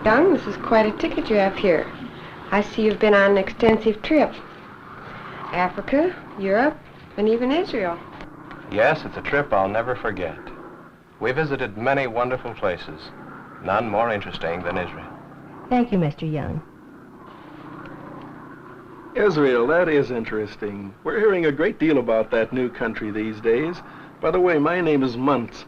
Young, this is quite a ticket you have here. I see you've been on an extensive trip. Africa, Europe, and even Israel. Yes, it's a trip I'll never forget. We visited many wonderful places, none more interesting than Israel. Thank you, Mr. Young. Israel, that is interesting. We're hearing a great deal about that new country these days. By the way, my name is Muntz.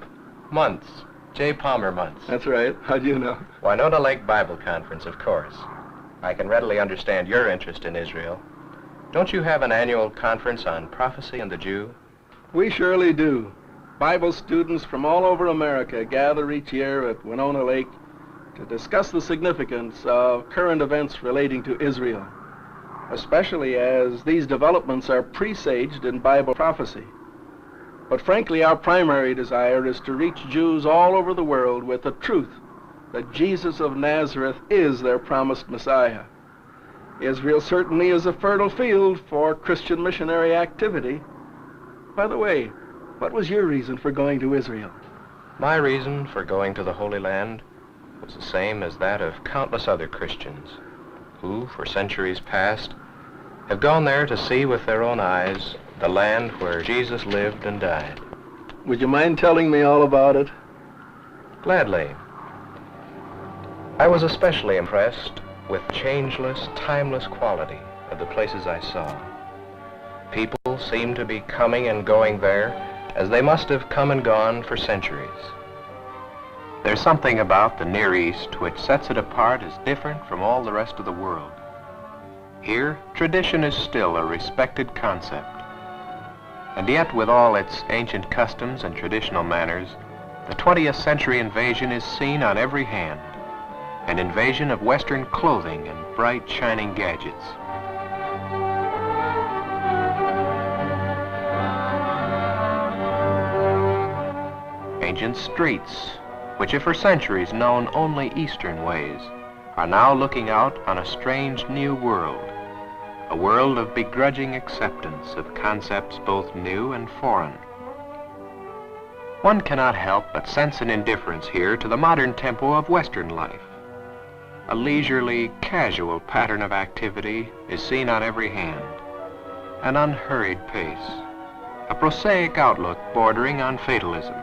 Muntz. J. Palmer Muntz. That's right. How do you know? Winona Lake Bible Conference, of course. I can readily understand your interest in Israel. Don't you have an annual conference on prophecy and the Jew? We surely do. Bible students from all over America gather each year at Winona Lake to discuss the significance of current events relating to Israel, especially as these developments are presaged in Bible prophecy. But frankly, our primary desire is to reach Jews all over the world with the truth that Jesus of Nazareth is their promised Messiah. Israel certainly is a fertile field for Christian missionary activity. By the way, what was your reason for going to Israel? My reason for going to the Holy Land was the same as that of countless other Christians who, for centuries past, have gone there to see with their own eyes the land where Jesus lived and died. Would you mind telling me all about it? Gladly. I was especially impressed with changeless, timeless quality of the places I saw. People seemed to be coming and going there as they must have come and gone for centuries. There's something about the Near East which sets it apart as different from all the rest of the world. Here, tradition is still a respected concept. And yet, with all its ancient customs and traditional manners, the 20th century invasion is seen on every hand. An invasion of Western clothing and bright, shining gadgets. Ancient streets, which have for centuries known only Eastern ways, are now looking out on a strange new world. A world of begrudging acceptance of concepts both new and foreign. One cannot help but sense an indifference here to the modern tempo of Western life. A leisurely, casual pattern of activity is seen on every hand. An unhurried pace. A prosaic outlook bordering on fatalism.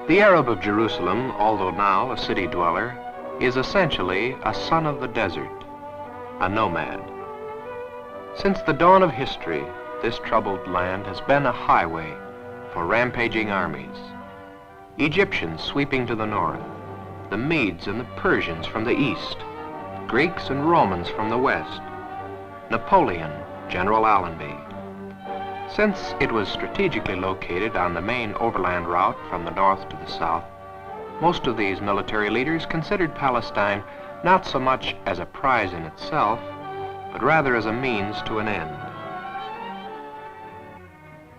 The Arab of Jerusalem, although now a city dweller, is essentially a son of the desert. A nomad. Since the dawn of history, this troubled land has been a highway for rampaging armies. Egyptians sweeping to the north, the Medes and the Persians from the east, Greeks and Romans from the west, Napoleon, General Allenby. Since it was strategically located on the main overland route from the north to the south, most of these military leaders considered Palestine not so much as a prize in itself, but rather as a means to an end.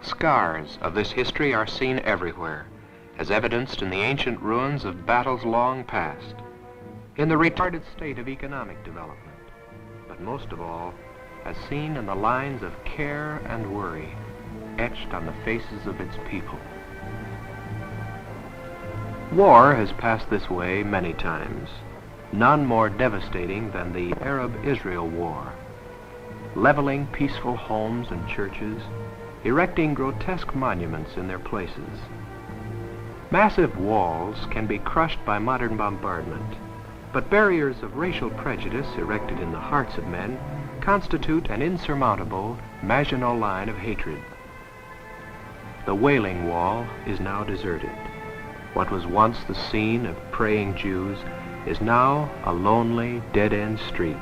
Scars of this history are seen everywhere, as evidenced in the ancient ruins of battles long past, in the retarded state of economic development, but most of all, as seen in the lines of care and worry etched on the faces of its people. War has passed this way many times. None more devastating than the Arab-Israel War, leveling peaceful homes and churches, erecting grotesque monuments in their places. Massive walls can be crushed by modern bombardment, but barriers of racial prejudice erected in the hearts of men constitute an insurmountable Maginot Line of hatred. The Wailing Wall is now deserted. What was once the scene of praying Jews is now a lonely, dead-end street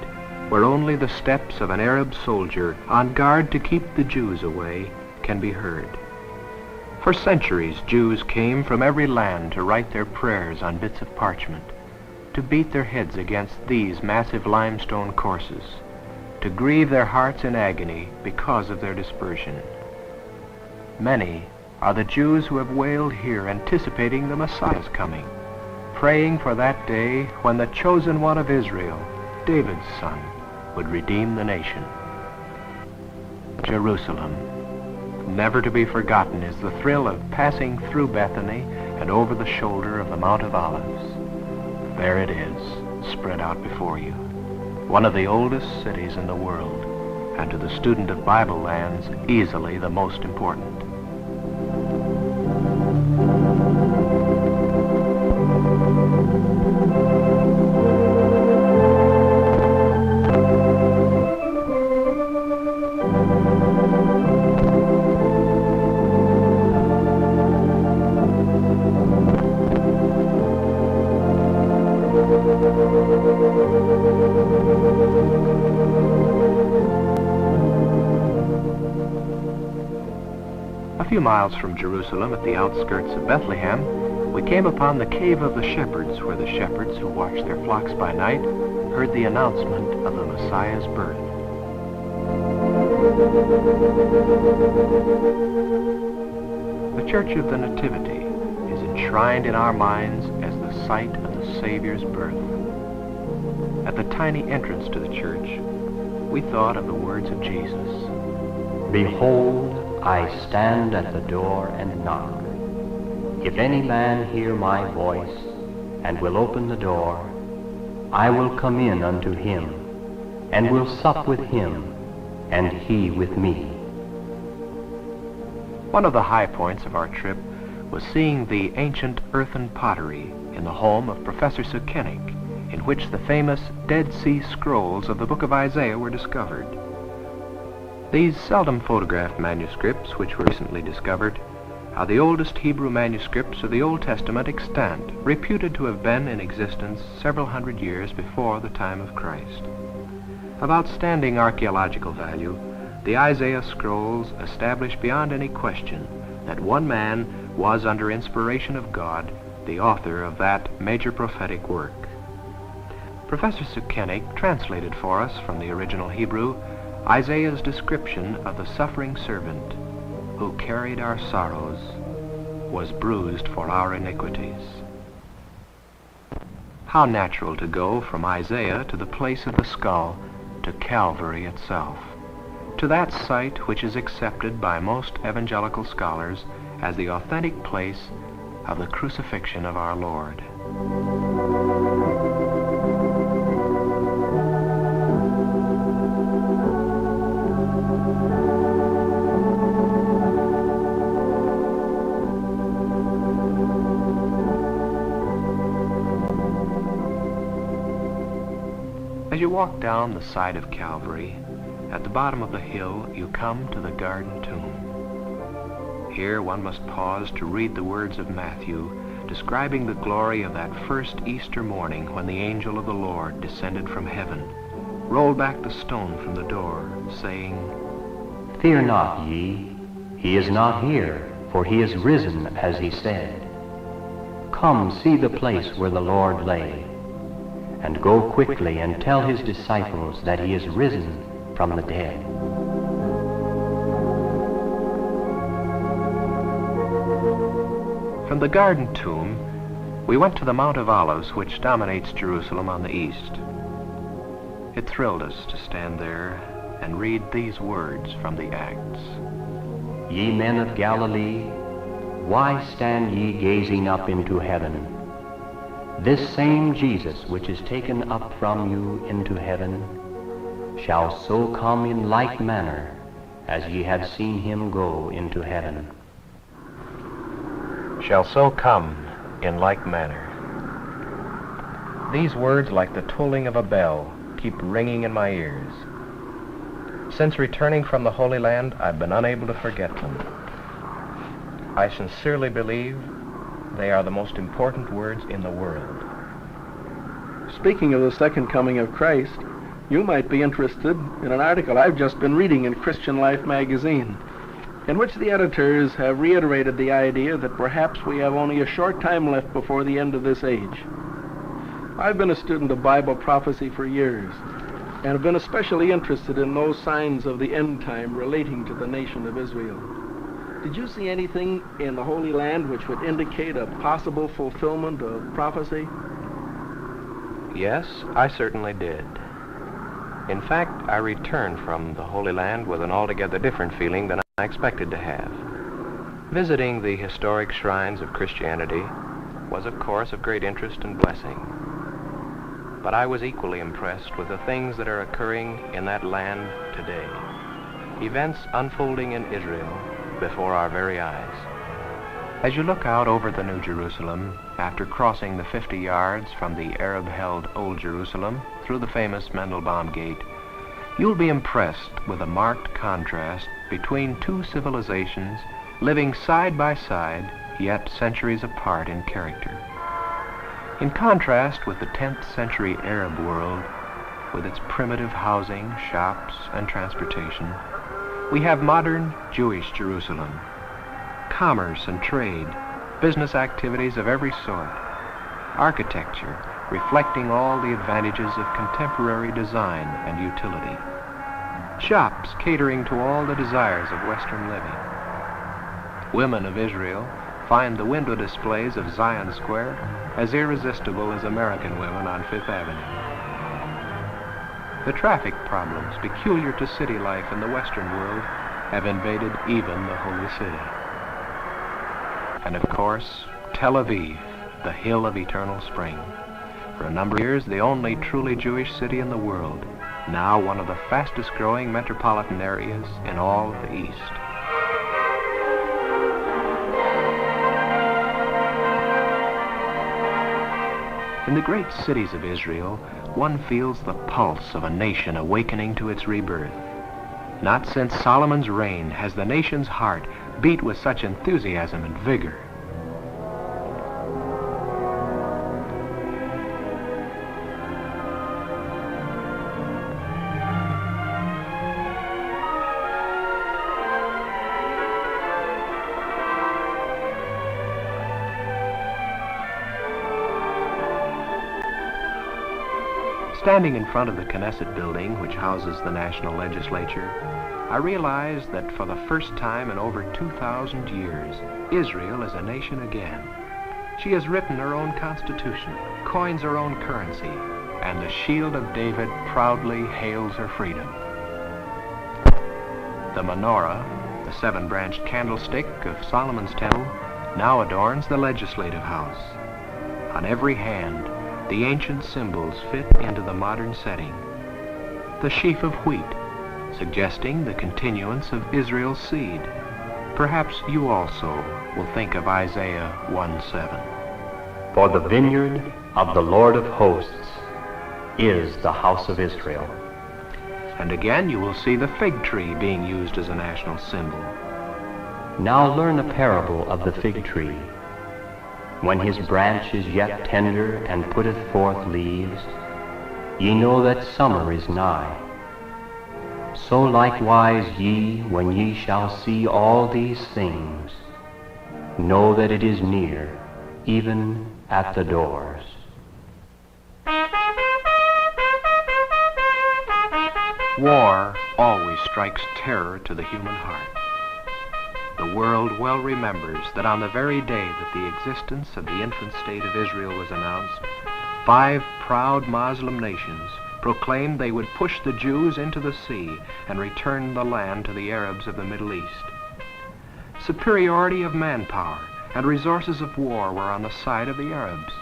where only the steps of an Arab soldier on guard to keep the Jews away can be heard. For centuries, Jews came from every land to write their prayers on bits of parchment, to beat their heads against these massive limestone courses, to grieve their hearts in agony because of their dispersion. Many are the Jews who have wailed here anticipating the Messiah's coming, praying for that day when the chosen one of Israel, David's son, would redeem the nation. Jerusalem. Never to be forgotten is the thrill of passing through Bethany and over the shoulder of the Mount of Olives. There it is, spread out before you. One of the oldest cities in the world, and to the student of Bible lands, easily the most important. A few miles from Jerusalem, at the outskirts of Bethlehem, we came upon the Cave of the Shepherds, where the shepherds who watched their flocks by night heard the announcement of the Messiah's birth. The Church of the Nativity is enshrined in our minds as the site of the Savior's birth. At the tiny entrance to the church, we thought of the words of Jesus. Behold, I stand at the door and knock. If any man hear my voice, and will open the door, I will come in unto him, and will sup with him, and he with me. One of the high points of our trip was seeing the ancient earthen pottery in the home of Professor Sukenik, in which the famous Dead Sea Scrolls of the book of Isaiah were discovered. These seldom photographed manuscripts, which were recently discovered, are the oldest Hebrew manuscripts of the Old Testament extant, reputed to have been in existence several hundred years before the time of Christ. Of outstanding archaeological value, the Isaiah scrolls establish beyond any question that one man was, under inspiration of God, the author of that major prophetic work. Professor Sukenik translated for us from the original Hebrew Isaiah's description of the suffering servant who carried our sorrows, was bruised for our iniquities. How natural to go from Isaiah to the place of the skull, to Calvary itself, to that site which is accepted by most evangelical scholars as the authentic place of the crucifixion of our Lord. As you walk down the side of Calvary, at the bottom of the hill you come to the garden tomb. Here one must pause to read the words of Matthew describing the glory of that first Easter morning when the angel of the Lord descended from heaven, rolled back the stone from the door, saying, Fear not ye, he is not here, for he is risen as he said. Come see the place where the Lord lay, and go quickly and tell his disciples that he is risen from the dead. From the garden tomb, we went to the Mount of Olives, which dominates Jerusalem on the east. It thrilled us to stand there and read these words from the Acts. Ye men of Galilee, why stand ye gazing up into heaven? This same Jesus which is taken up from you into heaven shall so come in like manner as ye have seen him go into heaven. Shall so come in like manner. These words, like the tolling of a bell, keep ringing in my ears. Since returning from the Holy Land, I've been unable to forget them. I sincerely believe they are the most important words in the world. Speaking of the second coming of Christ, you might be interested in an article I've just been reading in Christian Life magazine, in which the editors have reiterated the idea that perhaps we have only a short time left before the end of this age. I've been a student of Bible prophecy for years, and have been especially interested in those signs of the end time relating to the nation of Israel. Did you see anything in the Holy Land which would indicate a possible fulfillment of prophecy? Yes, I certainly did. In fact, I returned from the Holy Land with an altogether different feeling than I expected to have. Visiting the historic shrines of Christianity was, of course, of great interest and blessing. but I was equally impressed with the things that are occurring in that land today. Events unfolding in Israel before our very eyes. As you look out over the New Jerusalem, after crossing the 50 yards from the Arab-held Old Jerusalem through the famous Mendelbaum Gate, you'll be impressed with a marked contrast between two civilizations living side by side, yet centuries apart in character. In contrast with the 10th century Arab world, with its primitive housing, shops, and transportation, we have modern Jewish Jerusalem. Commerce and trade, business activities of every sort, architecture reflecting all the advantages of contemporary design and utility, shops catering to all the desires of Western living. Women of Israel find the window displays of Zion Square as irresistible as American women on Fifth Avenue. The traffic problems peculiar to city life in the Western world have invaded even the Holy City. And of course, Tel Aviv, the hill of eternal spring. For a number of years, the only truly Jewish city in the world, now one of the fastest growing metropolitan areas in all of the East. In the great cities of Israel, one feels the pulse of a nation awakening to its rebirth. Not since Solomon's reign has the nation's heart beat with such enthusiasm and vigor. Standing in front of the Knesset building, which houses the national legislature, I realized that for the first time in over 2,000 years, Israel is a nation again. She has written her own constitution, coins her own currency, and the shield of David proudly hails her freedom. The menorah, the seven-branched candlestick of Solomon's temple, now adorns the legislative house. On every hand, the ancient symbols fit into the modern setting. The sheaf of wheat, suggesting the continuance of Israel's seed. Perhaps you also will think of Isaiah 1:7. For the vineyard of the Lord of hosts is the house of Israel. And again you will see the fig tree being used as a national symbol. Now learn a parable of the fig tree. When his branch is yet tender and putteth forth leaves, ye know that summer is nigh. So likewise ye, when ye shall see all these things, know that it is near, even at the doors. War always strikes terror to the human heart. The world well remembers that on the very day that the existence of the infant state of Israel was announced, 5 proud Muslim nations proclaimed they would push the Jews into the sea and return the land to the Arabs of the Middle East. Superiority of manpower and resources of war were on the side of the Arabs.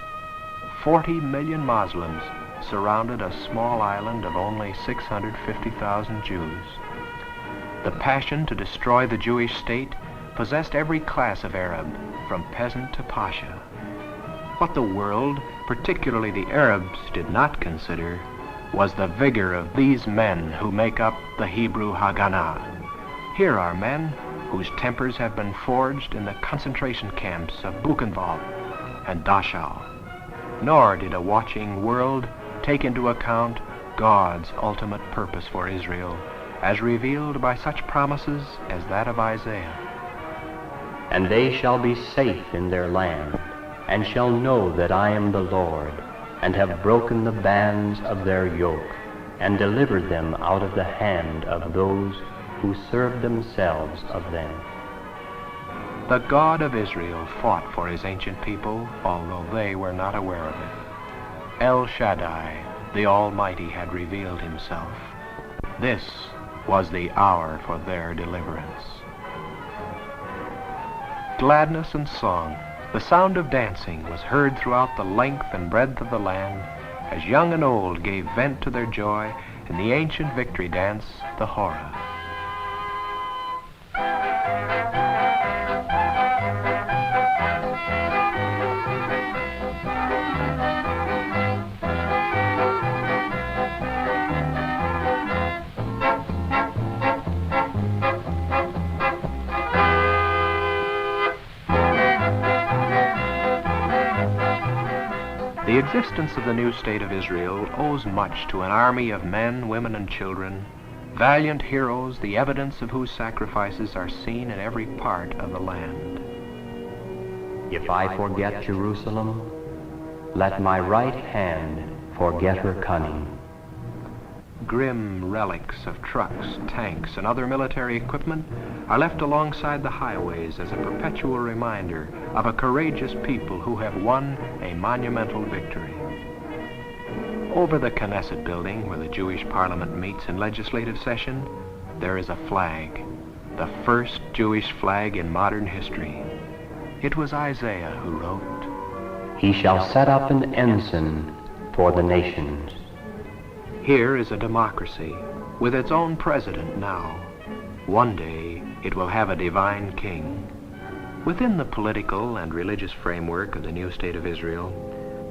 40 million Muslims surrounded a small island of only 650,000 Jews. The passion to destroy the Jewish state possessed every class of Arab, from peasant to pasha. What the world, particularly the Arabs, did not consider was the vigor of these men who make up the Hebrew Haganah. Here are men whose tempers have been forged in the concentration camps of Buchenwald and Dachau. Nor did a watching world take into account God's ultimate purpose for Israel, as revealed by such promises as that of Isaiah. And they shall be safe in their land, and shall know that I am the Lord, and have broken the bands of their yoke, and delivered them out of the hand of those who served themselves of them. The God of Israel fought for his ancient people, although they were not aware of it. El Shaddai, the Almighty, had revealed himself. This was the hour for their deliverance. Gladness and song, the sound of dancing was heard throughout the length and breadth of the land as young and old gave vent to their joy in the ancient victory dance, the Hora. The existence of the new state of Israel owes much to an army of men, women, and children, valiant heroes, the evidence of whose sacrifices are seen in every part of the land. If I forget Jerusalem, let my right hand forget her cunning. Grim relics of trucks, tanks, and other military equipment are left alongside the highways as a perpetual reminder of a courageous people who have won a monumental victory. Over the Knesset building, where the Jewish parliament meets in legislative session, there is a flag, the first Jewish flag in modern history. It was Isaiah who wrote, He shall set up an ensign for the nations. Here is a democracy with its own president now. One day it will have a divine king. Within the political and religious framework of the new state of Israel,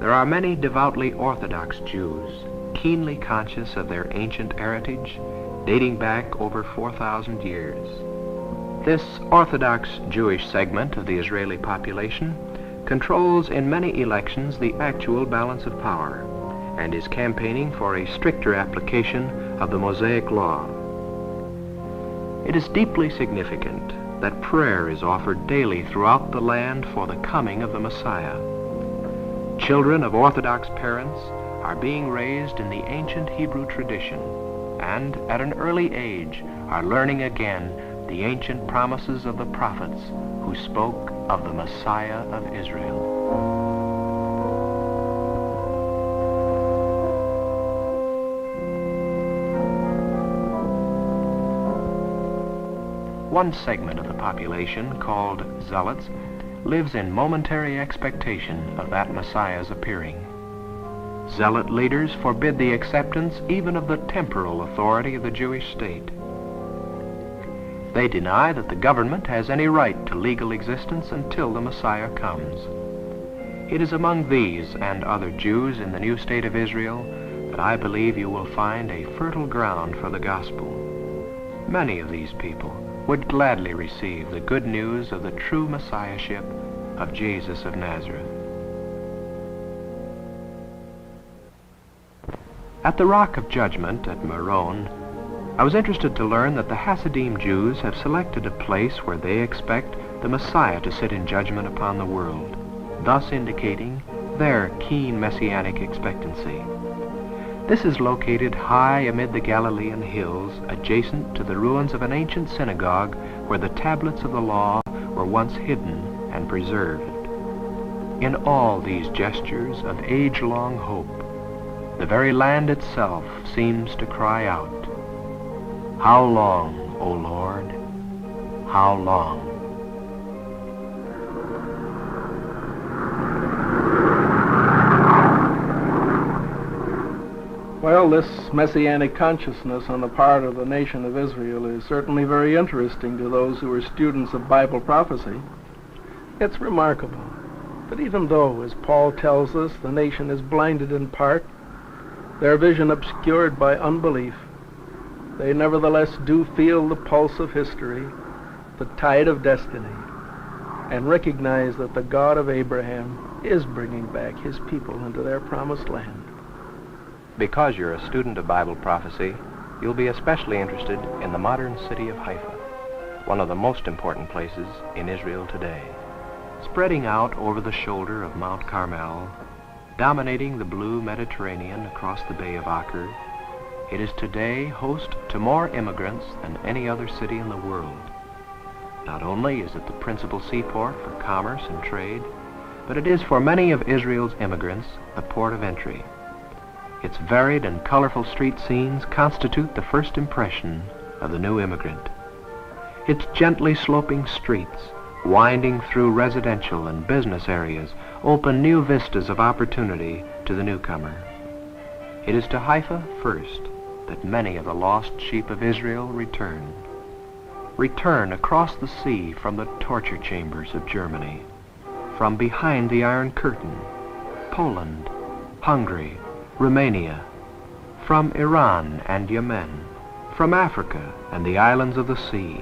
there are many devoutly Orthodox Jews, keenly conscious of their ancient heritage, dating back over 4,000 years. This Orthodox Jewish segment of the Israeli population controls in many elections the actual balance of power, and is campaigning for a stricter application of the Mosaic Law. It is deeply significant that prayer is offered daily throughout the land for the coming of the Messiah. Children of Orthodox parents are being raised in the ancient Hebrew tradition, and at an early age are learning again the ancient promises of the prophets who spoke of the Messiah of Israel. One segment of the population, called Zealots, lives in momentary expectation of that Messiah's appearing. Zealot leaders forbid the acceptance even of the temporal authority of the Jewish state. They deny that the government has any right to legal existence until the Messiah comes. It is among these and other Jews in the new state of Israel that I believe you will find a fertile ground for the gospel. Many of these people would gladly receive the good news of the true Messiahship of Jesus of Nazareth. At the Rock of Judgment at Meron, I was interested to learn that the Hasidim Jews have selected a place where they expect the Messiah to sit in judgment upon the world, thus indicating their keen messianic expectancy. This is located high amid the Galilean hills, adjacent to the ruins of an ancient synagogue where the tablets of the law were once hidden and preserved. In all these gestures of age-long hope, the very land itself seems to cry out, "How long, O Lord? How long?" Well, this messianic consciousness on the part of the nation of Israel is certainly very interesting to those who are students of Bible prophecy. It's remarkable that even though, as Paul tells us, the nation is blinded in part, their vision obscured by unbelief, they nevertheless do feel the pulse of history, the tide of destiny, and recognize that the God of Abraham is bringing back his people into their promised land. Because you're a student of Bible prophecy, you'll be especially interested in the modern city of Haifa, one of the most important places in Israel today. Spreading out over the shoulder of Mount Carmel, dominating the blue Mediterranean across the Bay of Acre, it is today host to more immigrants than any other city in the world. Not only is it the principal seaport for commerce and trade, but it is for many of Israel's immigrants the port of entry. Its varied and colorful street scenes constitute the first impression of the new immigrant. Its gently sloping streets, winding through residential and business areas, open new vistas of opportunity to the newcomer. It is to Haifa first that many of the lost sheep of Israel return. Return across the sea from the torture chambers of Germany, from behind the Iron Curtain, Poland, Hungary, Romania, from Iran and Yemen, from Africa and the islands of the sea,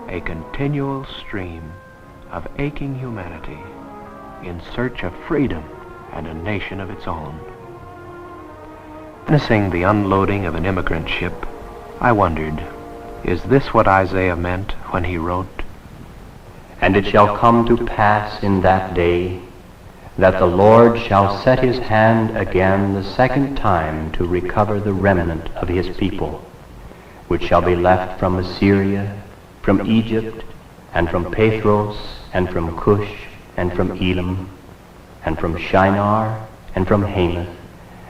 a continual stream of aching humanity in search of freedom and a nation of its own. Witnessing the unloading of an immigrant ship, I wondered, is this what Isaiah meant when he wrote, "And it shall come to pass in that day, that the Lord shall set his hand again the second time to recover the remnant of his people, which shall be left from Assyria, from Egypt, and from Pathros, and from Cush, and from Elam, and from Shinar, and from Hamath,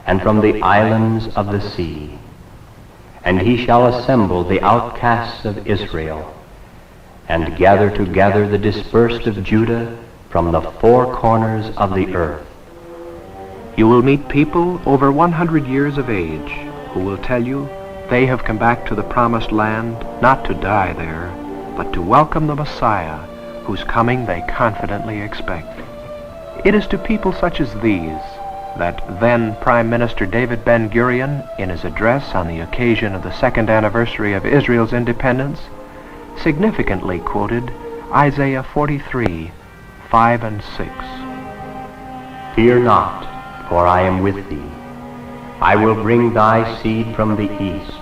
and from the islands of the sea. And he shall assemble the outcasts of Israel, and gather together the dispersed of Judah from the four corners of the earth." You will meet people over 100 years of age who will tell you they have come back to the promised land not to die there, but to welcome the Messiah whose coming they confidently expect. It is to people such as these that then Prime Minister David Ben-Gurion, in his address on the occasion of the second anniversary of Israel's independence, significantly quoted Isaiah 43, 5 and 6. "Fear not, for I am with thee. I will bring thy seed from the east,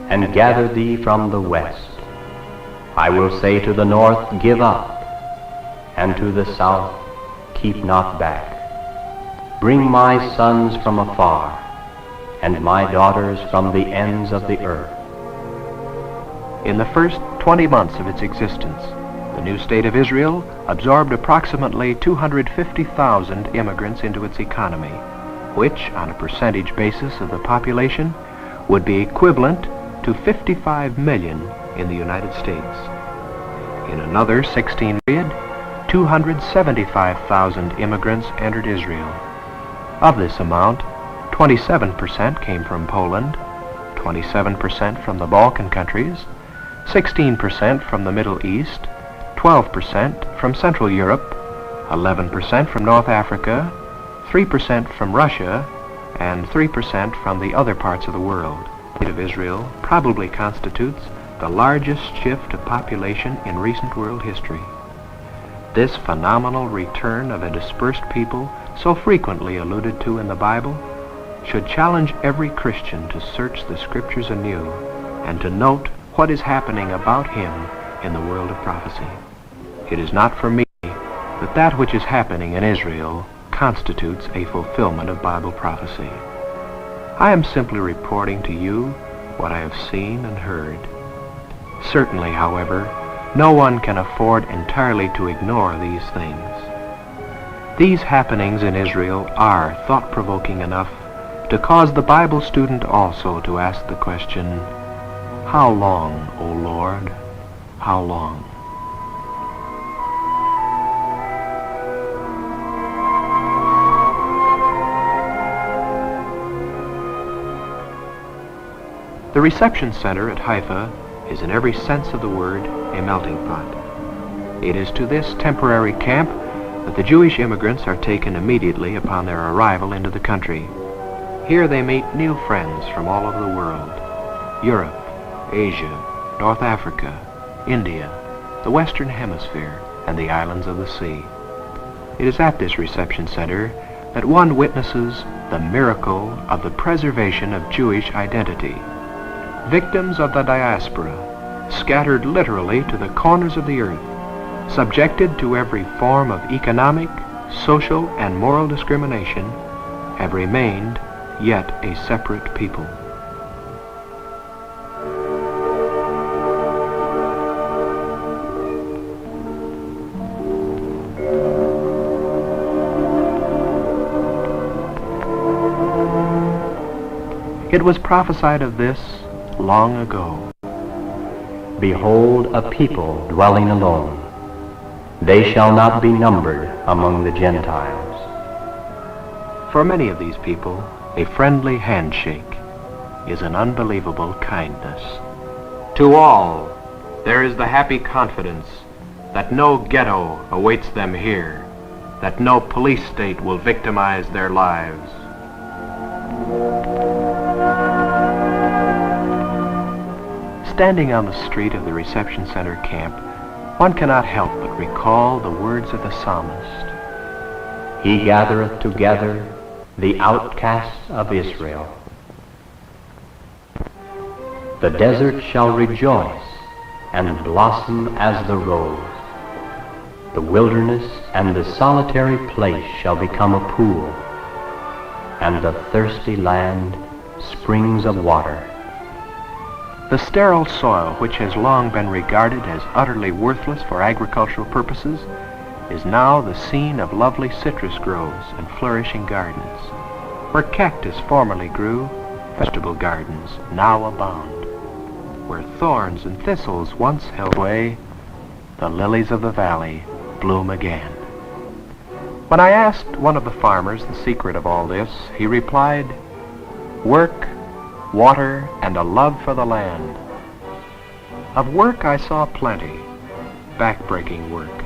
and gather thee from the west. I will say to the north, Give up, and to the south, Keep not back. Bring my sons from afar, and my daughters from the ends of the earth." In the first 20 months of its existence, the new state of Israel absorbed approximately 250,000 immigrants into its economy, which, on a percentage basis of the population, would be equivalent to 55 million in the United States. In another 16 period, 275,000 immigrants entered Israel. Of this amount, 27% came from Poland, 27% from the Balkan countries, 16% from the Middle East, 12% from Central Europe, 11% from North Africa, 3% from Russia, and 3% from the other parts of the world. The state of Israel probably constitutes the largest shift of population in recent world history. This phenomenal return of a dispersed people, so frequently alluded to in the Bible, should challenge every Christian to search the Scriptures anew and to note what is happening about him in the world of prophecy. It is not for me that that which is happening in Israel constitutes a fulfillment of Bible prophecy. I am simply reporting to you what I have seen and heard. Certainly, however, no one can afford entirely to ignore these things. These happenings in Israel are thought-provoking enough to cause the Bible student also to ask the question, how long, O Lord, how long? The reception center at Haifa is in every sense of the word a melting pot. It is to this temporary camp that the Jewish immigrants are taken immediately upon their arrival into the country. Here they meet new friends from all over the world: Europe, Asia, North Africa, India, the Western Hemisphere, and the islands of the sea. It is at this reception center that one witnesses the miracle of the preservation of Jewish identity. Victims of the diaspora, scattered literally to the corners of the earth, subjected to every form of economic, social, and moral discrimination, have remained yet a separate people. It was prophesied of this long ago. "Behold, a people dwelling alone. They shall not be numbered among the Gentiles." For many of these people, a friendly handshake, is an unbelievable kindness. To all, there is the happy confidence that no ghetto awaits them here, that no police state will victimize their lives. Standing on the street of the reception center camp, one cannot help but recall the words of the psalmist. He gathereth together the outcasts of Israel. The desert shall rejoice and blossom as the rose. The wilderness and the solitary place shall become a pool, and the thirsty land springs of water. The sterile soil, which has long been regarded as utterly worthless for agricultural purposes, is now the scene of lovely citrus groves and flourishing gardens. Where cactus formerly grew, vegetable gardens now abound. Where thorns and thistles once held sway, the lilies of the valley bloom again. When I asked one of the farmers the secret of all this, he replied, "Work, water, and a love for the land." Of work I saw plenty, back-breaking work,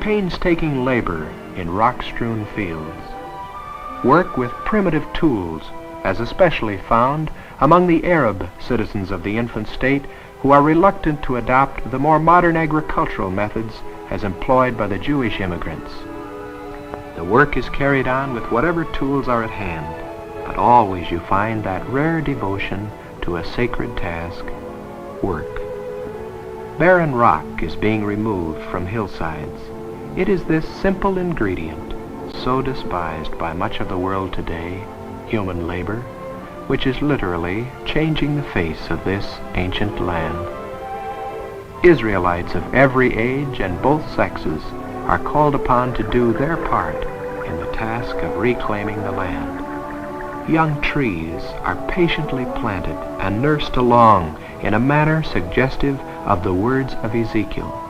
painstaking labor in rock-strewn fields, work with primitive tools, as especially found among the Arab citizens of the infant state who are reluctant to adopt the more modern agricultural methods as employed by the Jewish immigrants. The work is carried on with whatever tools are at hand, but always you find that rare devotion to a sacred task, work. Barren rock is being removed from hillsides. It is this simple ingredient, so despised by much of the world today, human labor, which is literally changing the face of this ancient land. Israelites of every age and both sexes are called upon to do their part in the task of reclaiming the land. Young trees are patiently planted and nursed along in a manner suggestive of the words of Ezekiel.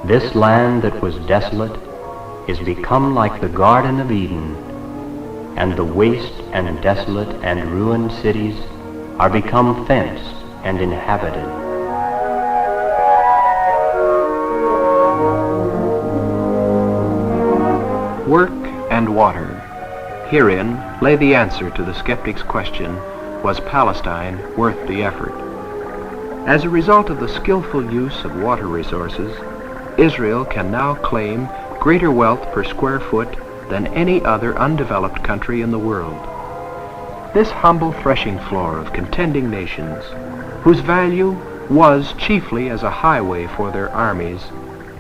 This land that was desolate is become like the Garden of Eden, and the waste and desolate and ruined cities are become fenced and inhabited. Work and water. Herein lay the answer to the skeptic's question, was Palestine worth the effort? As a result of the skillful use of water resources, Israel can now claim greater wealth per square foot than any other undeveloped country in the world. This humble threshing floor of contending nations, whose value was chiefly as a highway for their armies,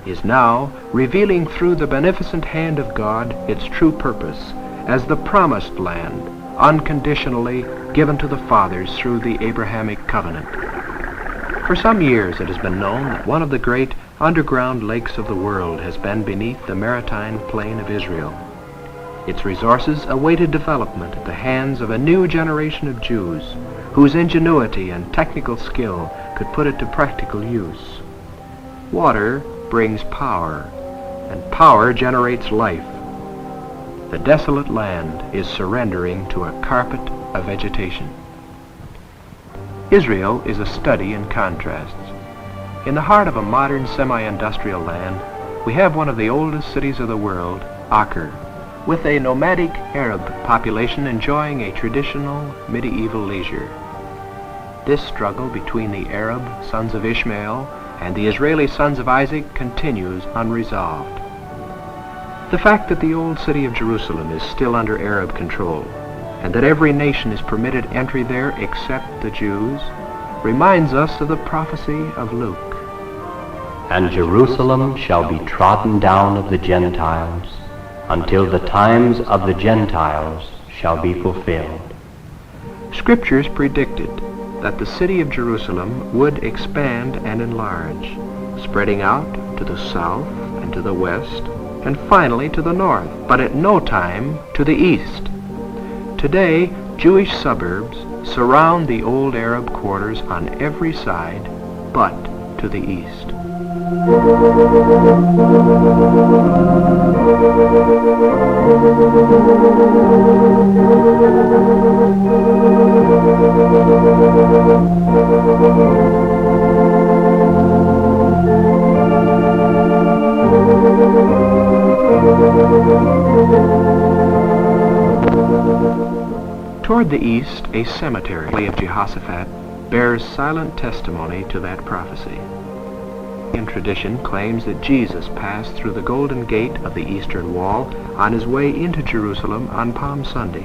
is now revealing through the beneficent hand of God its true purpose as the promised land, unconditionally given to the fathers through the Abrahamic covenant. For some years it has been known that one of the great underground lakes of the world has been beneath the maritime plain of Israel. Its resources awaited development at the hands of a new generation of Jews whose ingenuity and technical skill could put it to practical use. Water brings power, and power generates life. The desolate land is surrendering to a carpet of vegetation. Israel is a study in contrasts. In the heart of a modern semi-industrial land, we have one of the oldest cities of the world, Acre, with a nomadic Arab population enjoying a traditional medieval leisure. This struggle between the Arab sons of Ishmael and the Israeli sons of Isaac continues unresolved. The fact that the old city of Jerusalem is still under Arab control, and that every nation is permitted entry there except the Jews, reminds us of the prophecy of Luke. And Jerusalem shall be trodden down of the Gentiles, until the times of the Gentiles shall be fulfilled. Scriptures predicted that the city of Jerusalem would expand and enlarge, spreading out to the south and to the west, and finally to the north, but at no time to the east. Today, Jewish suburbs surround the old Arab quarters on every side, but to the east. Toward the east, a cemetery of Jehoshaphat bears silent testimony to that prophecy. In tradition claims that Jesus passed through the Golden Gate of the Eastern Wall on his way into Jerusalem on Palm Sunday.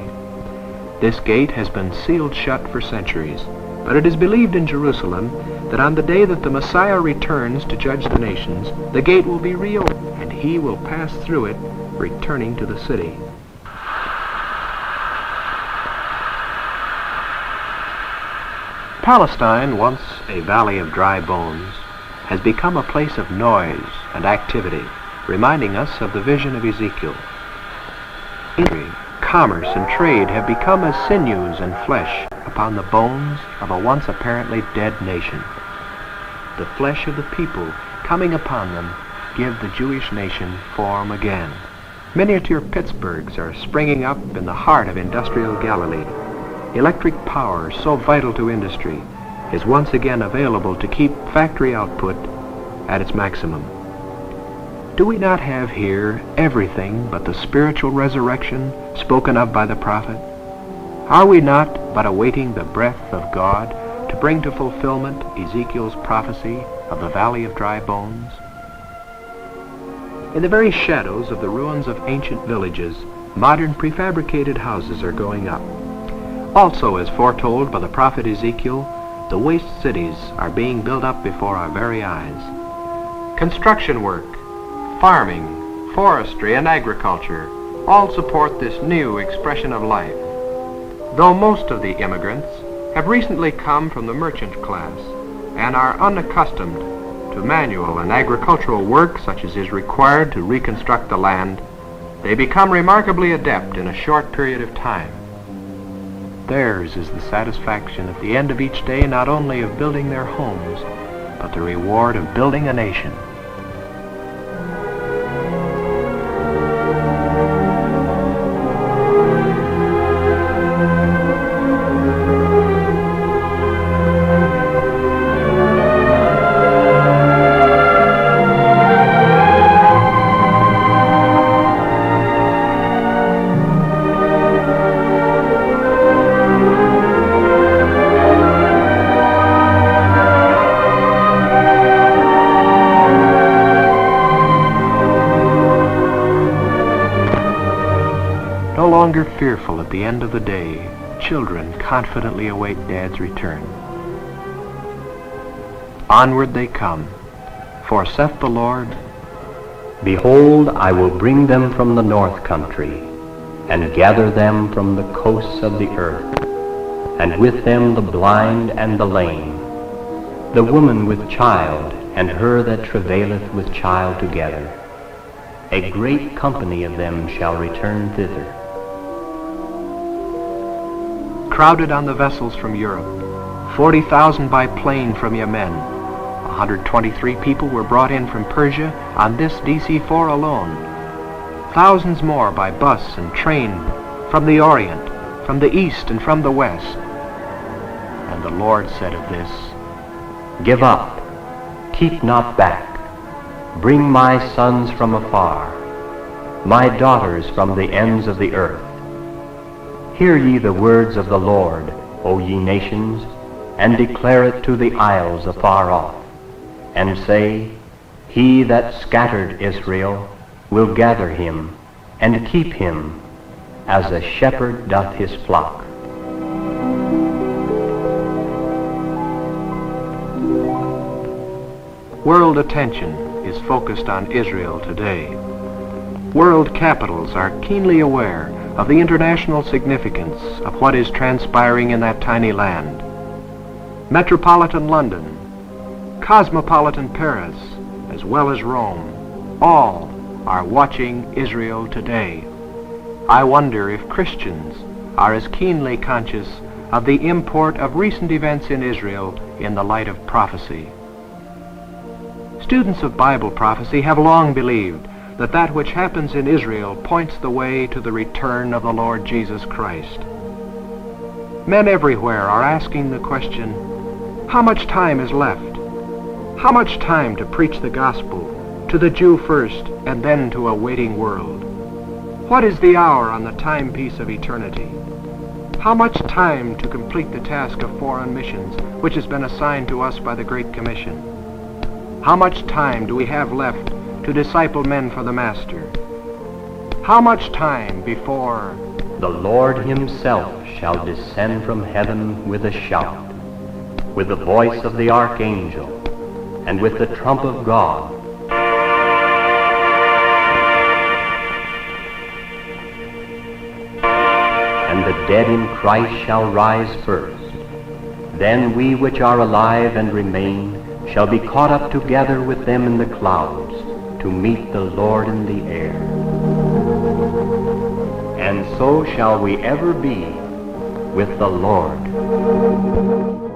This gate has been sealed shut for centuries, but it is believed in Jerusalem that on the day that the Messiah returns to judge the nations, the gate will be reopened, and he will pass through it, returning to the city. Palestine, once a valley of dry bones, has become a place of noise and activity, reminding us of the vision of Ezekiel. Commerce and trade have become as sinews and flesh upon the bones of a once apparently dead nation. The flesh of the people coming upon them give the Jewish nation form again. Miniature Pittsburghs are springing up in the heart of industrial Galilee. Electric power, so vital to industry, is once again available to keep factory output at its maximum. Do we not have here everything but the spiritual resurrection spoken of by the prophet? Are we not but awaiting the breath of God to bring to fulfillment Ezekiel's prophecy of the valley of dry bones? In the very shadows of the ruins of ancient villages, modern prefabricated houses are going up. Also, as foretold by the prophet Ezekiel, the waste cities are being built up before our very eyes. Construction work, farming, forestry, and agriculture all support this new expression of life. Though most of the immigrants have recently come from the merchant class and are unaccustomed to manual and agricultural work such as is required to reconstruct the land, they become remarkably adept in a short period of time. Theirs is the satisfaction at the end of each day not only of building their homes, but the reward of building a nation. No longer fearful at the end of the day, children confidently await Dad's return. Onward they come, for saith the Lord, Behold, I will bring them from the north country, and gather them from the coasts of the earth, and with them the blind and the lame, the woman with child, and her that travaileth with child together. A great company of them shall return thither. crowded on the vessels from Europe, 40,000 by plane from Yemen. 123 people were brought in from Persia on this DC-4 alone. Thousands more by bus and train from the Orient, from the East and from the West. And the Lord said of this, Give up, keep not back. Bring my sons from afar, my daughters from the ends of the earth. Hear ye the words of the Lord, O ye nations, and declare it to the isles afar off, and say, He that scattered Israel will gather him, and keep him, as a shepherd doth his flock. World attention is focused on Israel today. World capitals are keenly aware of the international significance of what is transpiring in that tiny land. Metropolitan London, cosmopolitan Paris, as well as Rome, all are watching Israel today. I wonder if Christians are as keenly conscious of the import of recent events in Israel in the light of prophecy. Students of Bible prophecy have long believed that which happens in Israel points the way to the return of the Lord Jesus Christ. Men everywhere are asking the question, how much time is left? How much time to preach the gospel to the Jew first and then to a waiting world? What is the hour on the timepiece of eternity? How much time to complete the task of foreign missions which has been assigned to us by the Great Commission? How much time do we have left to disciple men for the Master? How much time before the Lord himself shall descend from heaven with a shout, with the voice of the archangel, and with the trump of God? And the dead in Christ shall rise first. Then we which are alive and remain shall be caught up together with them in the clouds to meet the Lord in the air. And so shall we ever be with the Lord.